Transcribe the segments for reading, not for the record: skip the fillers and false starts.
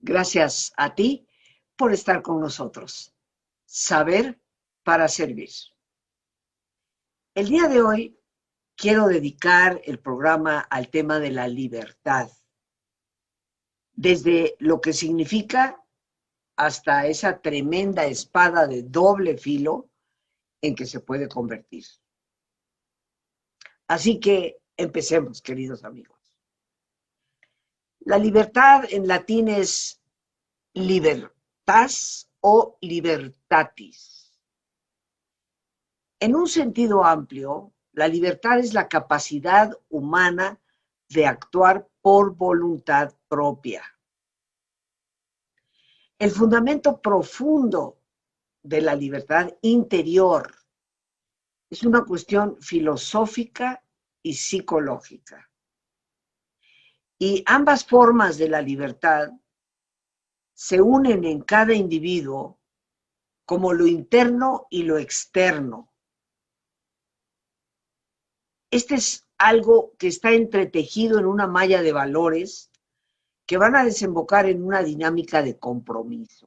Gracias a ti por estar con nosotros. Saber para servir. El día de hoy quiero dedicar el programa al tema de la libertad, desde lo que significa hasta esa tremenda espada de doble filo en que se puede convertir. Así que empecemos, queridos amigos. La libertad en latín es libertas o libertatis. En un sentido amplio, la libertad es la capacidad humana de actuar por voluntad propia. El fundamento profundo de la libertad interior es una cuestión filosófica y psicológica. Y ambas formas de la libertad se unen en cada individuo como lo interno y lo externo. Este es algo que está entretejido en una malla de valores que van a desembocar en una dinámica de compromiso.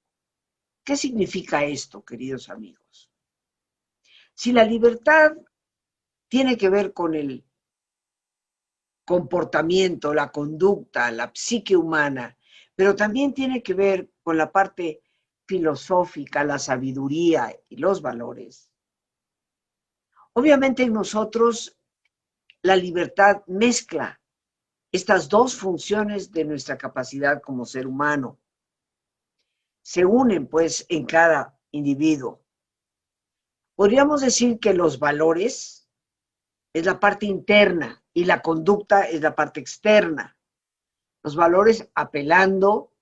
¿Qué significa esto, queridos amigos? Si la libertad tiene que ver con el comportamiento, la conducta, la psique humana, pero también tiene que ver con la parte filosófica, la sabiduría y los valores. Obviamente en nosotros la libertad mezcla estas dos funciones de nuestra capacidad como ser humano. Se unen, pues, en cada individuo. Podríamos decir que los valores es la parte interna y la conducta es la parte externa. Los valores apelando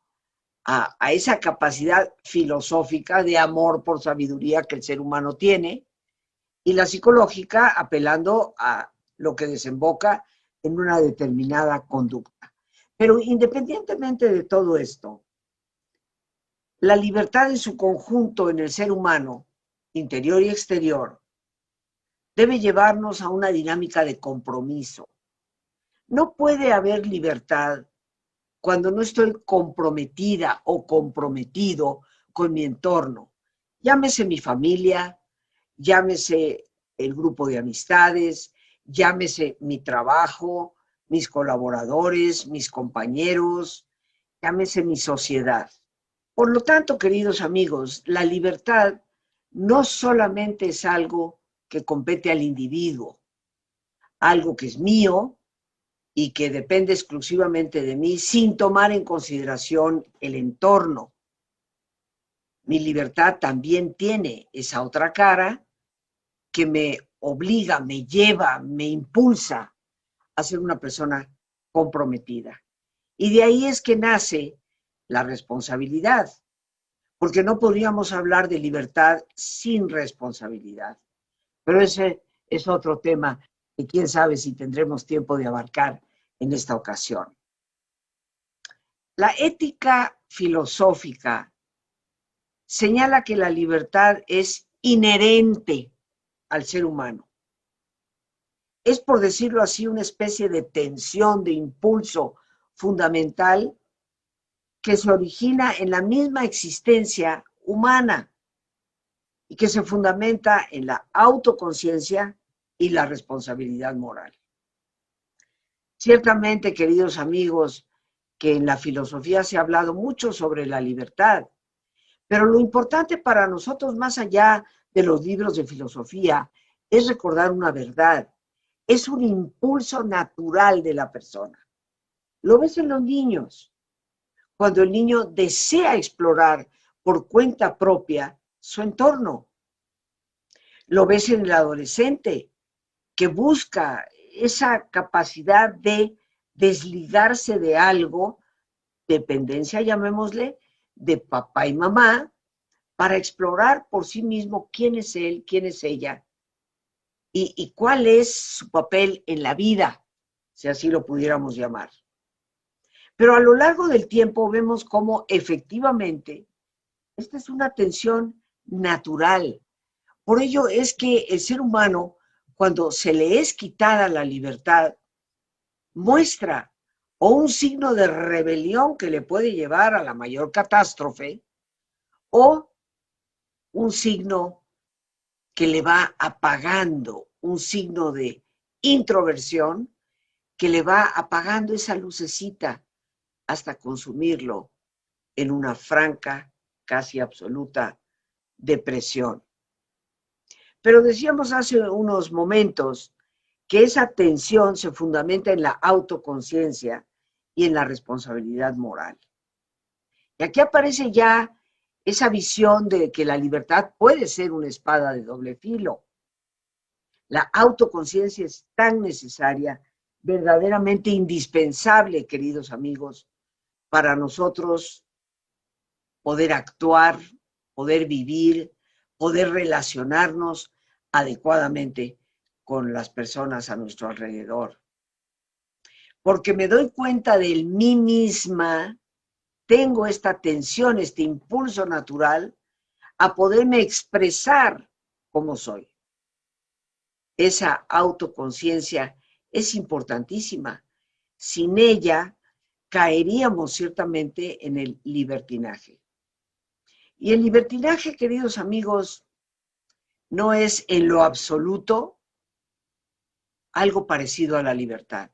a esa capacidad filosófica de amor por sabiduría que el ser humano tiene, y la psicológica apelando a lo que desemboca en una determinada conducta. Pero independientemente de todo esto, la libertad en su conjunto en el ser humano, interior y exterior, debe llevarnos a una dinámica de compromiso. No puede haber libertad cuando no estoy comprometida o comprometido con mi entorno. Llámese mi familia, llámese el grupo de amistades, llámese mi trabajo, mis colaboradores, mis compañeros, llámese mi sociedad. Por lo tanto, queridos amigos, la libertad no solamente es algo que compete al individuo, algo que es mío y que depende exclusivamente de mí sin tomar en consideración el entorno. Mi libertad también tiene esa otra cara que me obliga, me lleva, me impulsa a ser una persona comprometida. Y de ahí es que nace la responsabilidad, porque no podríamos hablar de libertad sin responsabilidad. Pero ese es otro tema que quién sabe si tendremos tiempo de abarcar en esta ocasión. La ética filosófica señala que la libertad es inherente al ser humano. Es, por decirlo así, una especie de tensión, de impulso fundamental que se origina en la misma existencia humana y que se fundamenta en la autoconciencia y la responsabilidad moral. Ciertamente, queridos amigos, que en la filosofía se ha hablado mucho sobre la libertad, pero lo importante para nosotros, más allá de los libros de filosofía, es recordar una verdad. Es un impulso natural de la persona. Lo ves en los niños. Cuando el niño desea explorar por cuenta propia su entorno. Lo ves en el adolescente, que busca esa capacidad de desligarse de algo, dependencia, llamémosle, de papá y mamá, para explorar por sí mismo quién es él, quién es ella, y cuál es su papel en la vida, si así lo pudiéramos llamar. Pero a lo largo del tiempo vemos cómo efectivamente esta es una tensión natural. Por ello es que el ser humano, cuando se le es quitada la libertad, muestra o un signo de rebelión que le puede llevar a la mayor catástrofe, o un signo que le va apagando, un signo de introversión que le va apagando esa lucecita hasta consumirlo en una franca, casi absoluta depresión. Pero decíamos hace unos momentos que esa tensión se fundamenta en la autoconciencia y en la responsabilidad moral. Y aquí aparece ya esa visión de que la libertad puede ser una espada de doble filo. La autoconciencia es tan necesaria, verdaderamente indispensable, queridos amigos, para nosotros poder actuar, poder vivir, poder relacionarnos adecuadamente con las personas a nuestro alrededor. Porque me doy cuenta de mí misma, tengo esta tensión, este impulso natural a poderme expresar como soy. Esa autoconciencia es importantísima. Sin ella, caeríamos ciertamente en el libertinaje. Y el libertinaje, queridos amigos, no es en lo absoluto algo parecido a la libertad,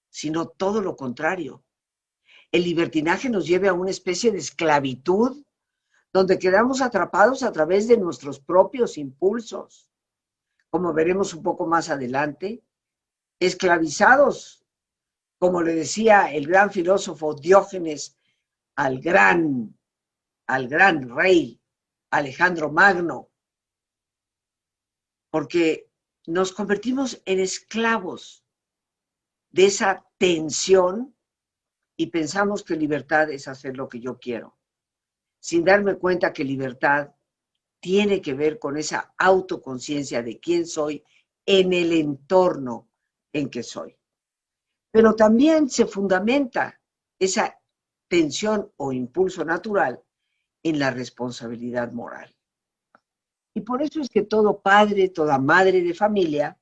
sino todo lo contrario. El libertinaje nos lleva a una especie de esclavitud donde quedamos atrapados a través de nuestros propios impulsos, como veremos un poco más adelante, esclavizados, como le decía el gran filósofo Diógenes al gran rey Alejandro Magno, porque nos convertimos en esclavos de esa tensión y pensamos que libertad es hacer lo que yo quiero, sin darme cuenta que libertad tiene que ver con esa autoconciencia de quién soy en el entorno en que soy. Pero también se fundamenta esa tensión o impulso natural en la responsabilidad moral. Y por eso es que todo padre, toda madre de familia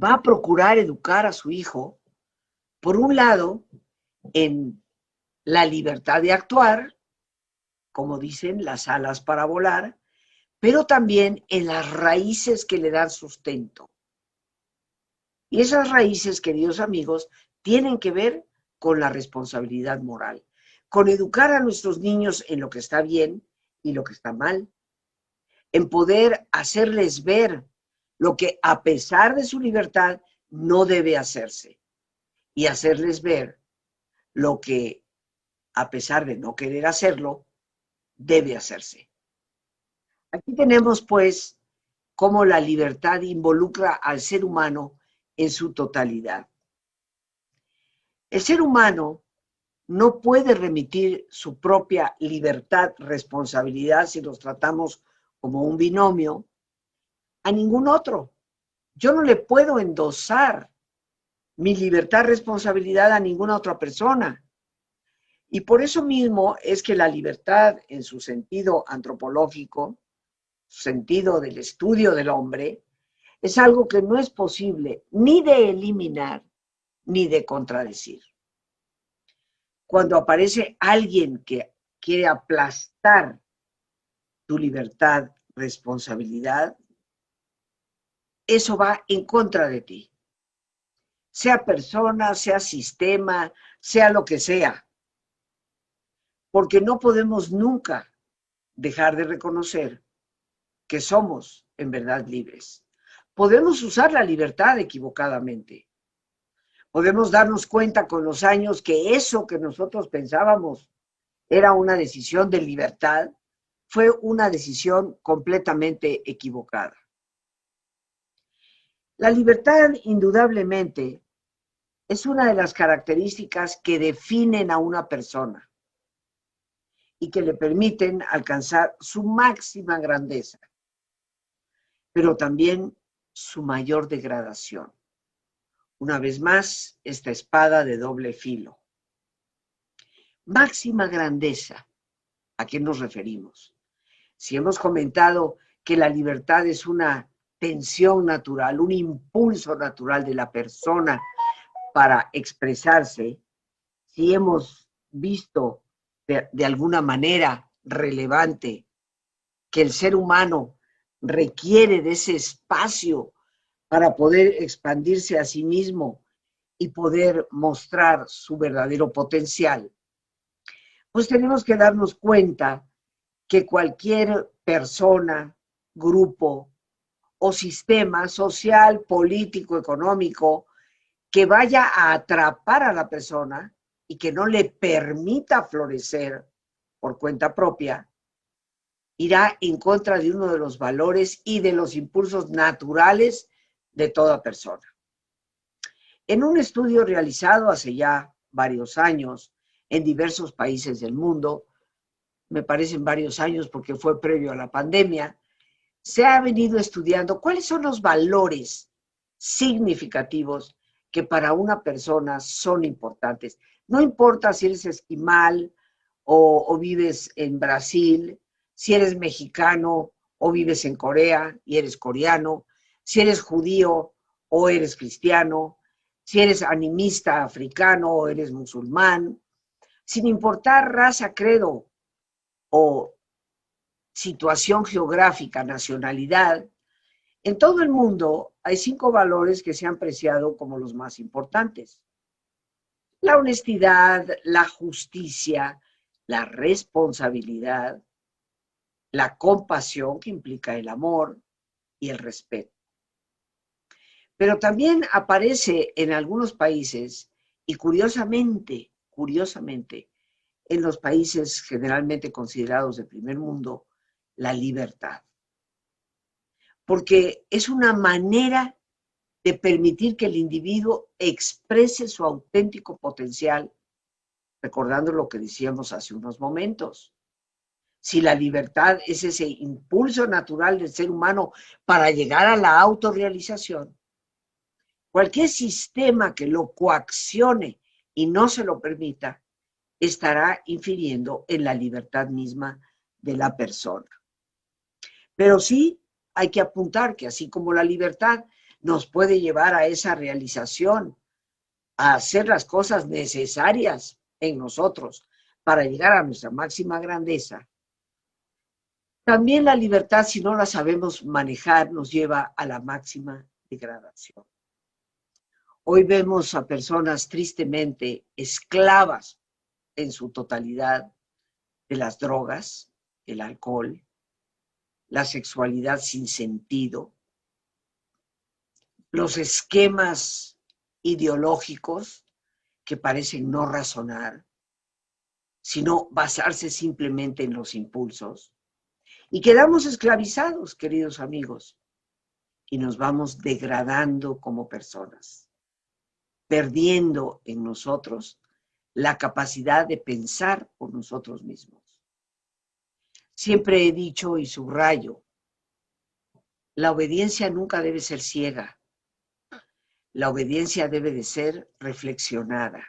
va a procurar educar a su hijo, por un lado, en la libertad de actuar, como dicen, las alas para volar, pero también en las raíces que le dan sustento. Y esas raíces, queridos amigos, tienen que ver con la responsabilidad moral, con educar a nuestros niños en lo que está bien y lo que está mal, en poder hacerles ver lo que a pesar de su libertad no debe hacerse y hacerles ver lo que a pesar de no querer hacerlo, debe hacerse. Aquí tenemos pues cómo la libertad involucra al ser humano en su totalidad. El ser humano no puede remitir su propia libertad, responsabilidad, si los tratamos como un binomio, a ningún otro. Yo no le puedo endosar mi libertad, responsabilidad a ninguna otra persona. Y por eso mismo es que la libertad, en su sentido antropológico, su sentido del estudio del hombre, es algo que no es posible ni de eliminar ni de contradecir. Cuando aparece alguien que quiere aplastar tu libertad, responsabilidad, eso va en contra de ti. Sea persona, sea sistema, sea lo que sea. Porque no podemos nunca dejar de reconocer que somos en verdad libres. Podemos usar la libertad equivocadamente. Podemos darnos cuenta con los años que eso que nosotros pensábamos era una decisión de libertad, fue una decisión completamente equivocada. La libertad, indudablemente, es una de las características que definen a una persona y que le permiten alcanzar su máxima grandeza, pero también su mayor degradación. Una vez más, esta espada de doble filo. Máxima grandeza, ¿a qué nos referimos? Si hemos comentado que la libertad es una tensión natural, un impulso natural de la persona para expresarse, si hemos visto de alguna manera relevante que el ser humano requiere de ese espacio para poder expandirse a sí mismo y poder mostrar su verdadero potencial, pues tenemos que darnos cuenta que cualquier persona, grupo o sistema social, político, económico, que vaya a atrapar a la persona y que no le permita florecer por cuenta propia, irá en contra de uno de los valores y de los impulsos naturales de toda persona. En un estudio realizado hace ya varios años en diversos países del mundo, me parecen varios años porque fue previo a la pandemia, se ha venido estudiando cuáles son los valores significativos que para una persona son importantes. No importa si eres esquimal o vives en Brasil, si eres mexicano o vives en Corea y eres coreano, si eres judío o eres cristiano, si eres animista africano o eres musulmán, sin importar raza, credo o situación geográfica, nacionalidad, en todo el mundo hay 5 valores que se han apreciado como los más importantes: la honestidad, la justicia, la responsabilidad, la compasión, que implica el amor, y el respeto. Pero también aparece en algunos países, y curiosamente, en los países generalmente considerados de primer mundo, la libertad. Porque es una manera de permitir que el individuo exprese su auténtico potencial, recordando lo que decíamos hace unos momentos. Si la libertad es ese impulso natural del ser humano para llegar a la autorrealización, cualquier sistema que lo coaccione y no se lo permita, estará infiriendo en la libertad misma de la persona. Pero sí hay que apuntar que así como la libertad nos puede llevar a esa realización, a hacer las cosas necesarias en nosotros para llegar a nuestra máxima grandeza, también la libertad, si no la sabemos manejar, nos lleva a la máxima degradación. Hoy vemos a personas tristemente esclavas en su totalidad de las drogas, el alcohol, la sexualidad sin sentido, los esquemas ideológicos que parecen no razonar, sino basarse simplemente en los impulsos. Y quedamos esclavizados, queridos amigos, y nos vamos degradando como personas, perdiendo en nosotros la capacidad de pensar por nosotros mismos. Siempre he dicho y subrayo, la obediencia nunca debe ser ciega, la obediencia debe de ser reflexionada.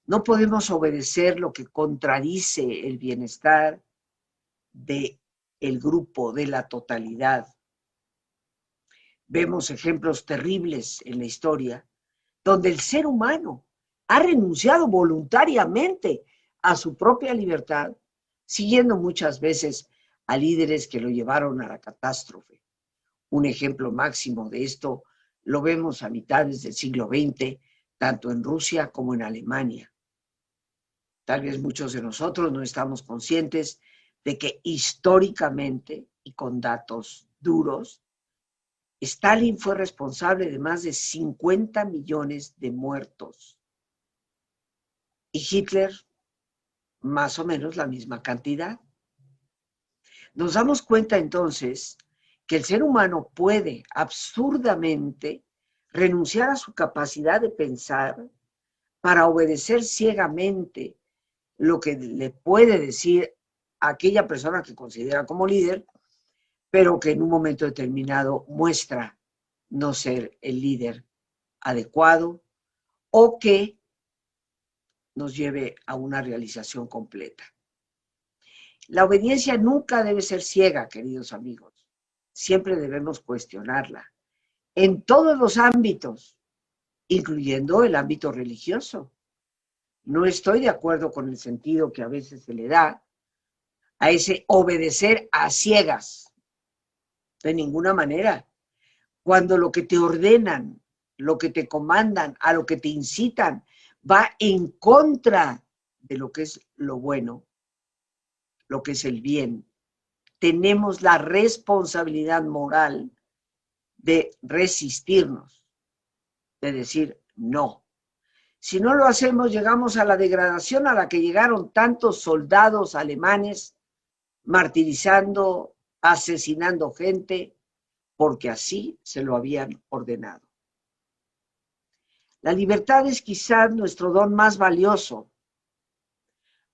No podemos obedecer lo que contradice el bienestar del grupo, de la totalidad. Vemos ejemplos terribles en la historia donde el ser humano ha renunciado voluntariamente a su propia libertad, siguiendo muchas veces a líderes que lo llevaron a la catástrofe. Un ejemplo máximo de esto lo vemos a mitades del siglo XX, tanto en Rusia como en Alemania. Tal vez muchos de nosotros no estamos conscientes de que históricamente y con datos duros, Stalin fue responsable de más de 50 millones de muertos y Hitler más o menos la misma cantidad. Nos damos cuenta entonces que el ser humano puede absurdamente renunciar a su capacidad de pensar para obedecer ciegamente lo que le puede decir a aquella persona que considera como líder, pero que en un momento determinado muestra no ser el líder adecuado o que nos lleve a una realización completa. La obediencia nunca debe ser ciega, queridos amigos. siempre debemos cuestionarla en todos los ámbitos, incluyendo el ámbito religioso. No estoy de acuerdo con el sentido que a veces se le da a ese obedecer a ciegas. De ninguna manera. Cuando lo que te ordenan, lo que te comandan, a lo que te incitan, va en contra de lo que es lo bueno, lo que es el bien, tenemos la responsabilidad moral de resistirnos, de decir no. Si no lo hacemos, llegamos a la degradación a la que llegaron tantos soldados alemanes martirizando, asesinando gente, porque así se lo habían ordenado. La libertad es quizás nuestro don más valioso,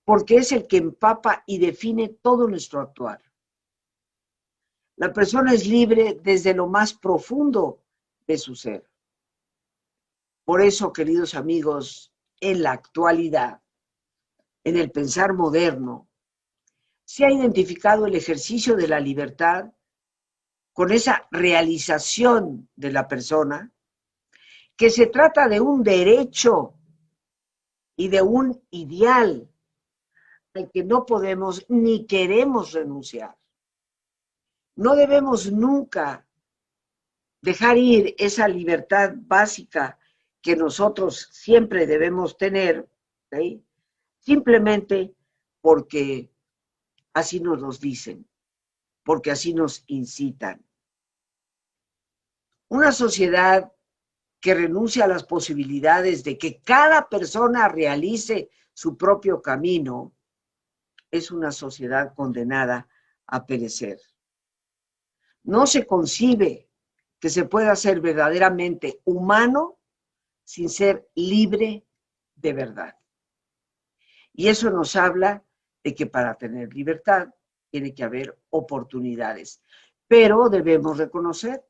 porque es el que empapa y define todo nuestro actuar. La persona es libre desde lo más profundo de su ser. Por eso, queridos amigos, en la actualidad, en el pensar moderno, se ha identificado el ejercicio de la libertad con esa realización de la persona, que se trata de un derecho y de un ideal al que no podemos ni queremos renunciar. No debemos nunca dejar ir esa libertad básica que nosotros siempre debemos tener, ¿sí? Simplemente porque así nos los dicen, porque así nos incitan. Una sociedad que renuncia a las posibilidades de que cada persona realice su propio camino es una sociedad condenada a perecer. No se concibe que se pueda ser verdaderamente humano sin ser libre de verdad. Y eso nos habla de que para tener libertad tiene que haber oportunidades. Pero debemos reconocer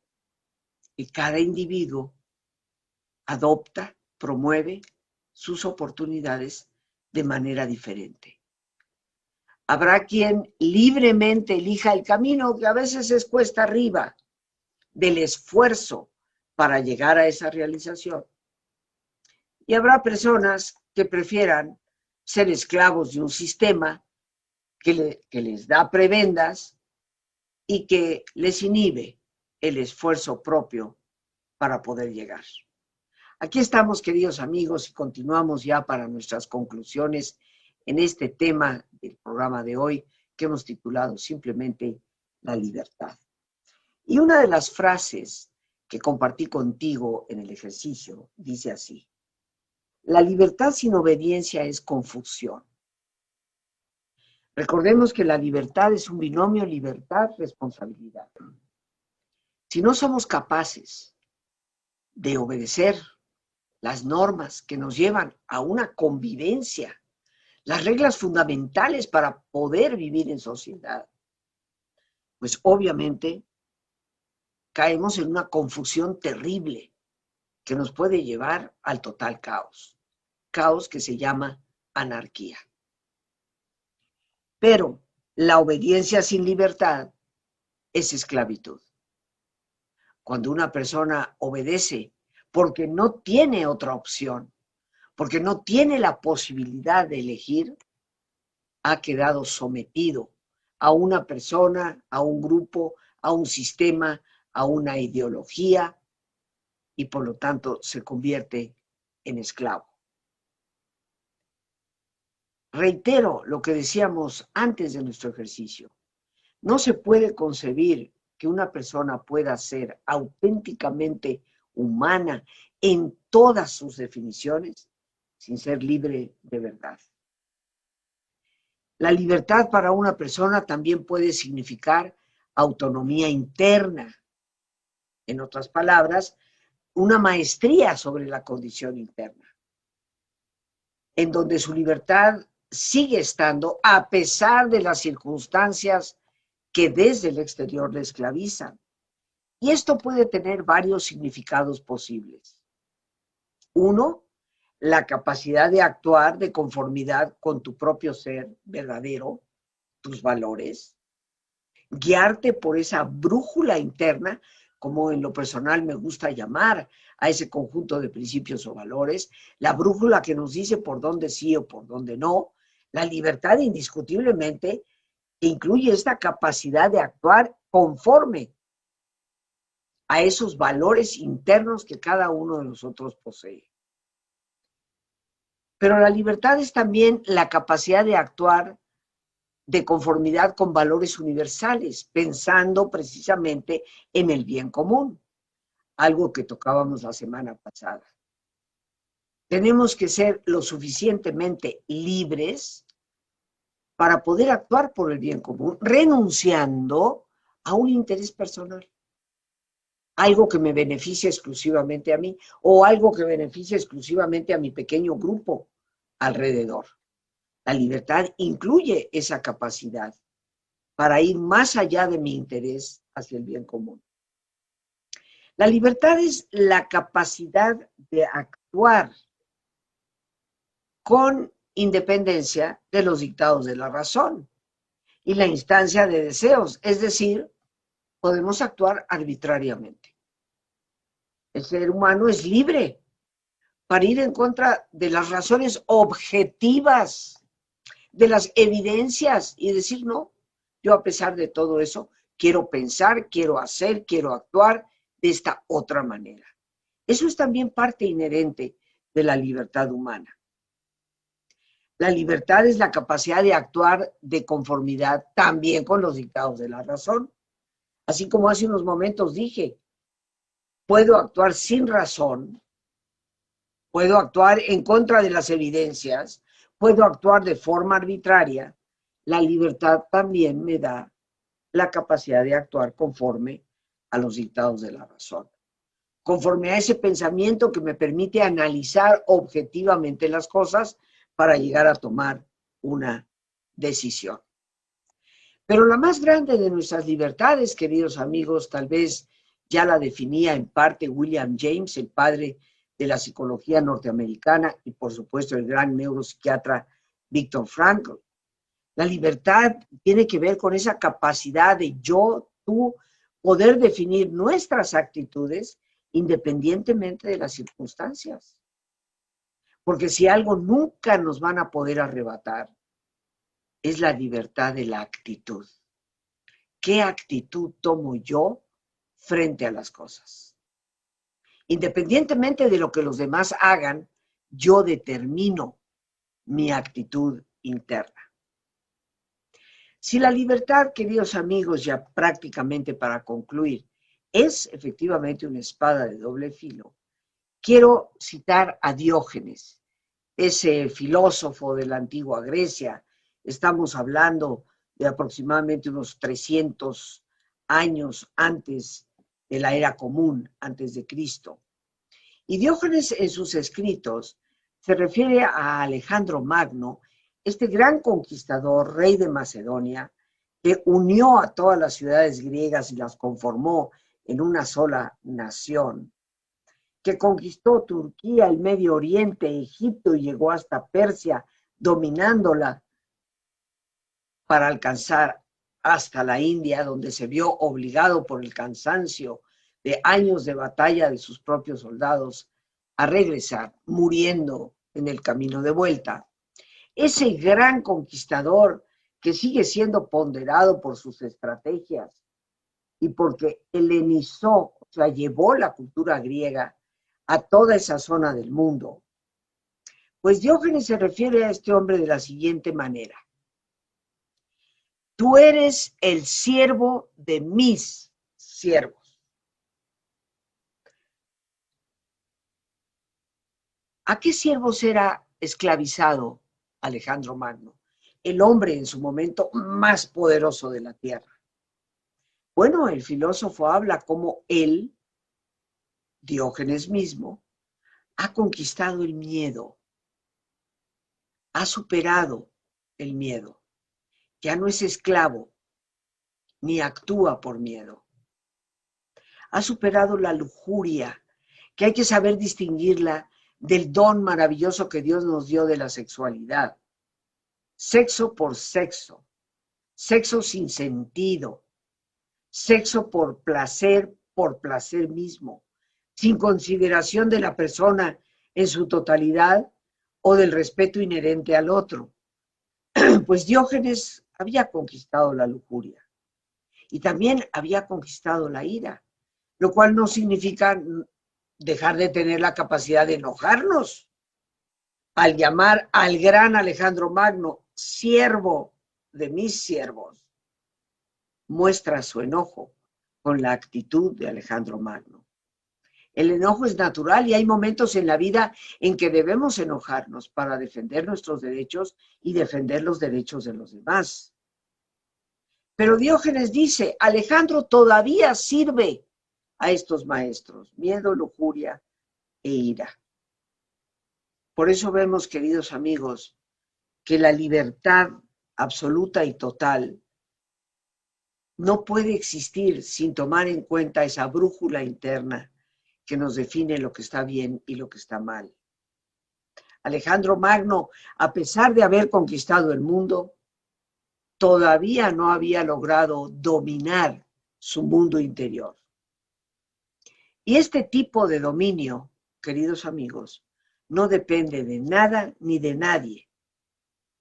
que cada individuo adopta, promueve sus oportunidades de manera diferente. Habrá quien libremente elija el camino que a veces es cuesta arriba del esfuerzo para llegar a esa realización. Y habrá personas que prefieran ser esclavos de un sistema que les da prebendas y que les inhibe el esfuerzo propio para poder llegar. Aquí estamos, queridos amigos, y continuamos ya para nuestras conclusiones en este tema del programa de hoy que hemos titulado simplemente La libertad. Y una de las frases que compartí contigo en el ejercicio dice así: la libertad sin obediencia es confusión. Recordemos que la libertad es un binomio libertad-responsabilidad. Si no somos capaces de obedecer las normas que nos llevan a una convivencia, las reglas fundamentales para poder vivir en sociedad, pues obviamente caemos en una confusión terrible que nos puede llevar al total caos. Caos que se llama anarquía. Pero la obediencia sin libertad es esclavitud. Cuando una persona obedece porque no tiene otra opción, porque no tiene la posibilidad de elegir, ha quedado sometido a una persona, a un grupo, a un sistema, a una ideología, y por lo tanto se convierte en esclavo. Reitero lo que decíamos antes de nuestro ejercicio. No se puede concebir que una persona pueda ser auténticamente humana en todas sus definiciones sin ser libre de verdad. La libertad para una persona también puede significar autonomía interna. En otras palabras, una maestría sobre la condición interna, en donde su libertad sigue estando a pesar de las circunstancias que desde el exterior le esclavizan. Y esto puede tener varios significados posibles. Uno, la capacidad de actuar de conformidad con tu propio ser verdadero, tus valores, guiarte por esa brújula interna, como en lo personal me gusta llamar a ese conjunto de principios o valores, la brújula que nos dice por dónde sí o por dónde no. La libertad indiscutiblemente incluye esta capacidad de actuar conforme a esos valores internos que cada uno de nosotros posee. Pero la libertad es también la capacidad de actuar de conformidad con valores universales, pensando precisamente en el bien común, algo que tocábamos la semana pasada. Tenemos que ser lo suficientemente libres para poder actuar por el bien común, renunciando a un interés personal. Algo que me beneficie exclusivamente a mí o algo que beneficie exclusivamente a mi pequeño grupo alrededor. La libertad incluye esa capacidad para ir más allá de mi interés hacia el bien común. La libertad es la capacidad de actuar con independencia de los dictados de la razón y la instancia de deseos, es decir, podemos actuar arbitrariamente. El ser humano es libre para ir en contra de las razones objetivas, de las evidencias y decir, no, yo a pesar de todo eso, quiero pensar, quiero hacer, quiero actuar de esta otra manera. Eso es también parte inherente de la libertad humana. La libertad es la capacidad de actuar de conformidad también con los dictados de la razón. Así como hace unos momentos dije, puedo actuar sin razón, puedo actuar en contra de las evidencias, puedo actuar de forma arbitraria. La libertad también me da la capacidad de actuar conforme a los dictados de la razón, conforme a ese pensamiento que me permite analizar objetivamente las cosas para llegar a tomar una decisión. Pero la más grande de nuestras libertades, queridos amigos, tal vez ya la definía en parte William James, el padre de la psicología norteamericana, y por supuesto el gran neuropsiquiatra Viktor Frankl. La libertad tiene que ver con esa capacidad de yo, tú, poder definir nuestras actitudes independientemente de las circunstancias. Porque si algo nunca nos van a poder arrebatar, es la libertad de la actitud. ¿Qué actitud tomo yo frente a las cosas? Independientemente de lo que los demás hagan, yo determino mi actitud interna. Si la libertad, queridos amigos, ya prácticamente para concluir, es efectivamente una espada de doble filo, quiero citar a Diógenes, ese filósofo de la antigua Grecia. Estamos hablando de aproximadamente unos 300 años antes de la era común, antes de Cristo. Y Diógenes en sus escritos se refiere a Alejandro Magno, este gran conquistador, rey de Macedonia, que unió a todas las ciudades griegas y las conformó en una sola nación, que conquistó Turquía, el Medio Oriente, Egipto y llegó hasta Persia, dominándola para alcanzar hasta la India, donde se vio obligado por el cansancio de años de batalla de sus propios soldados a regresar, muriendo en el camino de vuelta. Ese gran conquistador que sigue siendo ponderado por sus estrategias y porque helenizó, o sea, llevó la cultura griega a toda esa zona del mundo. Pues Diógenes se refiere a este hombre de la siguiente manera: tú eres el siervo de mis siervos. ¿A qué siervos era esclavizado Alejandro Magno? El hombre en su momento más poderoso de la tierra. Bueno, el filósofo habla como él, Diógenes mismo, ha conquistado el miedo, ha superado el miedo, ya no es esclavo, ni actúa por miedo. Ha superado la lujuria, que hay que saber distinguirla del don maravilloso que Dios nos dio de la sexualidad. Sexo por sexo, sexo sin sentido, sexo por placer mismo, sin consideración de la persona en su totalidad o del respeto inherente al otro. Pues Diógenes había conquistado la lujuria y también había conquistado la ira, lo cual no significa dejar de tener la capacidad de enojarnos. Al llamar al gran Alejandro Magno siervo de mis siervos, muestra su enojo con la actitud de Alejandro Magno. El enojo es natural y hay momentos en la vida en que debemos enojarnos para defender nuestros derechos y defender los derechos de los demás. Pero Diógenes dice, Alejandro todavía sirve a estos maestros, miedo, lujuria e ira. Por eso vemos, queridos amigos, que la libertad absoluta y total no puede existir sin tomar en cuenta esa brújula interna que nos define lo que está bien y lo que está mal. Alejandro Magno, a pesar de haber conquistado el mundo, todavía no había logrado dominar su mundo interior. Y este tipo de dominio, queridos amigos, no depende de nada ni de nadie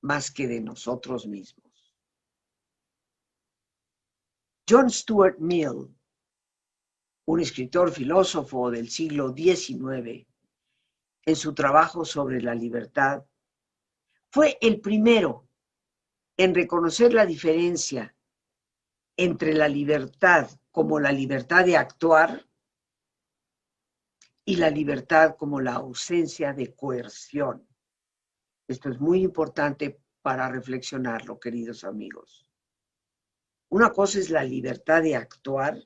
más que de nosotros mismos. John Stuart Mill, un escritor filósofo del siglo XIX, en su trabajo sobre la libertad, fue el primero en reconocer la diferencia entre la libertad como la libertad de actuar y la libertad como la ausencia de coerción. Esto es muy importante para reflexionarlo, queridos amigos. Una cosa es la libertad de actuar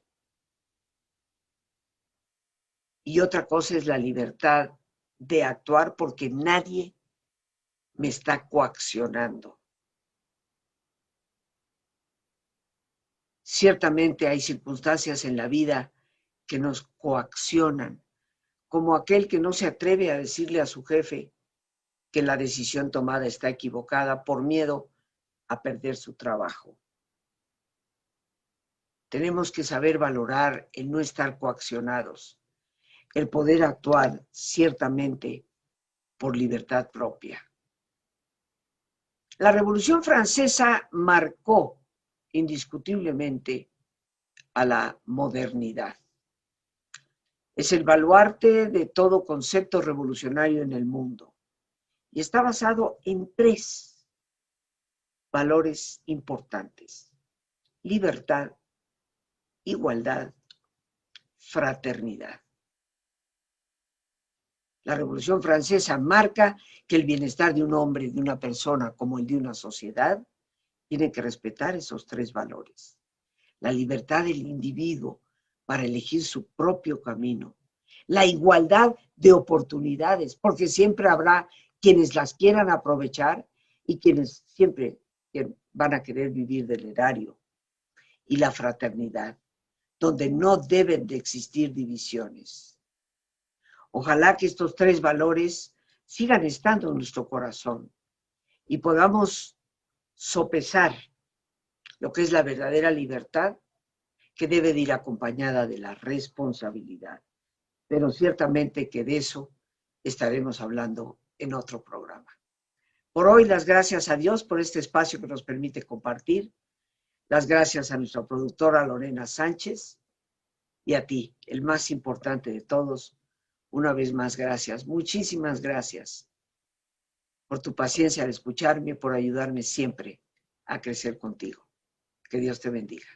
y otra cosa es la libertad de actuar porque nadie me está coaccionando. Ciertamente hay circunstancias en la vida que nos coaccionan, como aquel que no se atreve a decirle a su jefe que la decisión tomada está equivocada por miedo a perder su trabajo. Tenemos que saber valorar el no estar coaccionados, el poder actuar ciertamente por libertad propia. La Revolución Francesa marcó indiscutiblemente a la modernidad. Es el baluarte de todo concepto revolucionario en el mundo y está basado en 3 valores importantes: libertad, igualdad, fraternidad. La Revolución Francesa marca que el bienestar de un hombre, de una persona, como el de una sociedad, tiene que respetar esos 3 valores. La libertad del individuo para elegir su propio camino. La igualdad de oportunidades, porque siempre habrá quienes las quieran aprovechar y quienes siempre van a querer vivir del erario. Y la fraternidad, donde no deben de existir divisiones. Ojalá que estos 3 valores sigan estando en nuestro corazón y podamos sopesar lo que es la verdadera libertad, que debe de ir acompañada de la responsabilidad. Pero ciertamente que de eso estaremos hablando en otro programa. Por hoy, las gracias a Dios por este espacio que nos permite compartir. Las gracias a nuestra productora Lorena Sánchez y a ti, el más importante de todos. Una vez más, gracias. Muchísimas gracias por tu paciencia al escucharme, por ayudarme siempre a crecer contigo. Que Dios te bendiga.